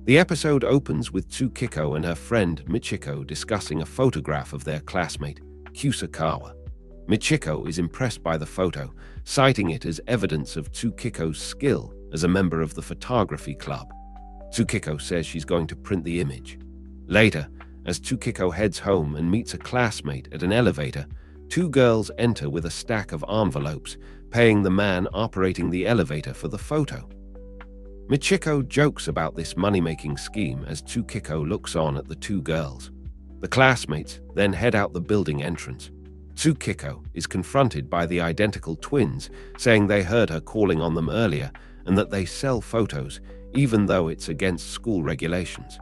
The episode opens with Tsukiko and her friend Michiko discussing a photograph of their classmate, Kusakawa. Michiko is impressed by the photo, citing it as evidence of Tsukiko's skill as a member of the photography club. Tsukiko says she's going to print the image. Later, as Tsukiko heads home and meets a classmate at an elevator, two girls enter with a stack of envelopes, paying the man operating the elevator for the photo. Michiko jokes about this money-making scheme as Tsukiko looks on at the two girls. The classmates then head out the building entrance. Tsukiko is confronted by the identical twins, saying they heard her calling on them earlier and that they sell photos, even though it's against school regulations.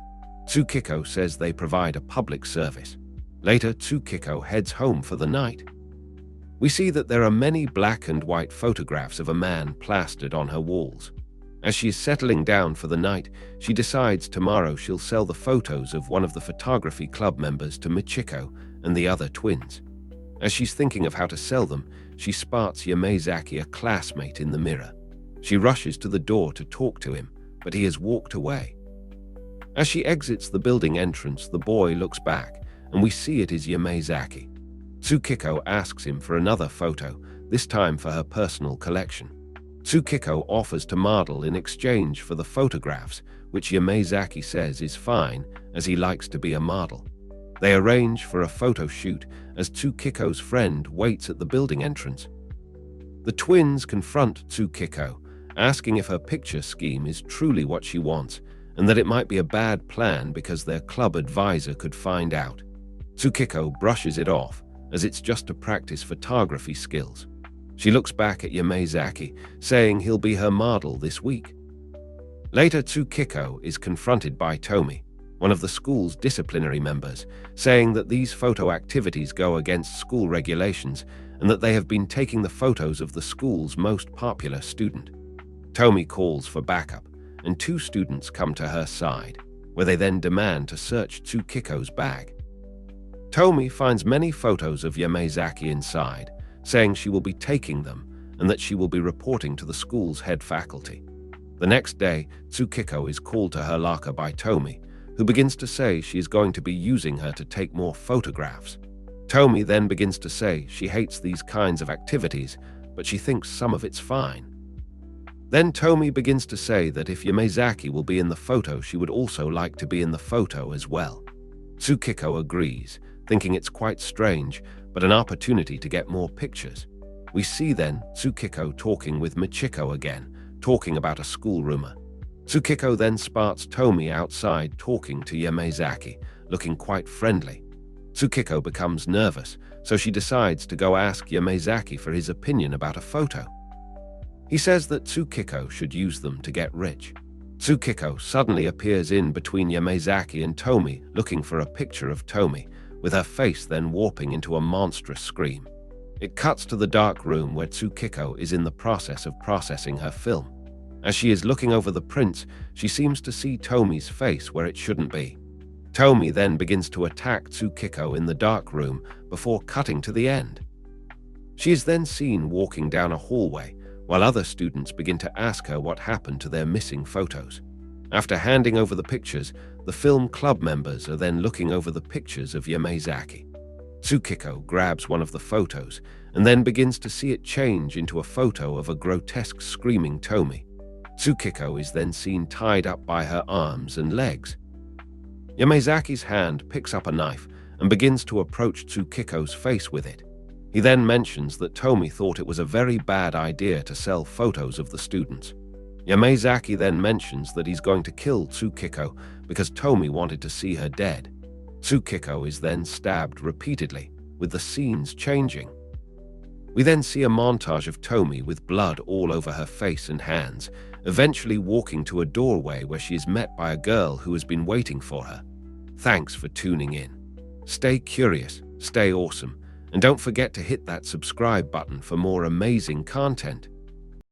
Tsukiko says they provide a public service. Later, Tsukiko heads home for the night. We see that there are many black and white photographs of a man plastered on her walls. As she is settling down for the night, she decides tomorrow she'll sell the photos of one of the photography club members to Michiko and the other twins. As she's thinking of how to sell them, she spots Yamazaki, a classmate, in the mirror. She rushes to the door to talk to him, but he has walked away. As she exits the building entrance, the boy looks back, and we see it is Yamazaki. Tsukiko asks him for another photo, this time for her personal collection. Tsukiko offers to model in exchange for the photographs, which Yamazaki says is fine, as he likes to be a model. They arrange for a photo shoot as Tsukiko's friend waits at the building entrance. The twins confront Tsukiko, asking if her picture scheme is truly what she wants, and that it might be a bad plan because their club advisor could find out. Tsukiko brushes it off, as it's just to practice photography skills. She looks back at Yamazaki, saying he'll be her model this week. Later, Tsukiko is confronted by Tomi, one of the school's disciplinary members, saying that these photo activities go against school regulations and that they have been taking the photos of the school's most popular student. Tomi calls for backup, and two students come to her side, where they then demand to search Tsukiko's bag. Tomi finds many photos of Yamazaki inside, saying she will be taking them and that she will be reporting to the school's head faculty. The next day, Tsukiko is called to her locker by Tomi, who begins to say she is going to be using her to take more photographs. Tomi then begins to say she hates these kinds of activities, but she thinks some of it's fine. Then Tomi begins to say that if Yamazaki will be in the photo, she would also like to be in the photo as well. Tsukiko agrees, thinking it's quite strange, but an opportunity to get more pictures. We see then Tsukiko talking with Michiko again, talking about a school rumor. Tsukiko then spots Tomi outside talking to Yamazaki, looking quite friendly. Tsukiko becomes nervous, so she decides to go ask Yamazaki for his opinion about a photo. He says that Tsukiko should use them to get rich. Tsukiko suddenly appears in between Yamazaki and Tomi, looking for a picture of Tomi, with her face then warping into a monstrous scream. It cuts to the dark room where Tsukiko is in the process of processing her film. As she is looking over the prints, she seems to see Tomi's face where it shouldn't be. Tomi then begins to attack Tsukiko in the dark room before cutting to the end. She is then seen walking down a hallway, while other students begin to ask her what happened to their missing photos. After handing over the pictures, the film club members are then looking over the pictures of Yamazaki. Tsukiko grabs one of the photos and then begins to see it change into a photo of a grotesque screaming Tomi. Tsukiko is then seen tied up by her arms and legs. Yamazaki's hand picks up a knife and begins to approach Tsukiko's face with it. He then mentions that Tomi thought it was a very bad idea to sell photos of the students. Yamazaki then mentions that he's going to kill Tsukiko because Tomi wanted to see her dead. Tsukiko is then stabbed repeatedly, with the scenes changing. We then see a montage of Tomi with blood all over her face and hands, eventually walking to a doorway where she is met by a girl who has been waiting for her. Thanks for tuning in. Stay curious, stay awesome, and don't forget to hit that subscribe button for more amazing content.